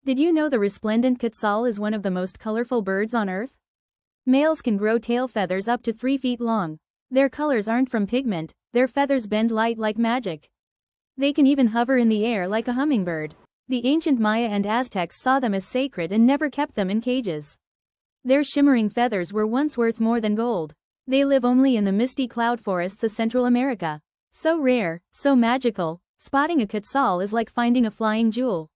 Did you know the resplendent Quetzal is one of the most colorful birds on Earth? Males can grow tail feathers up to 3 feet long. Their colors aren't from pigment, their feathers bend light like magic. They can even hover in the air like a hummingbird. The ancient Maya and Aztecs saw them as sacred and never kept them in cages. Their shimmering feathers were once worth more than gold. They live only in the misty cloud forests of Central America. So rare, so magical, spotting a Quetzal is like finding a flying jewel.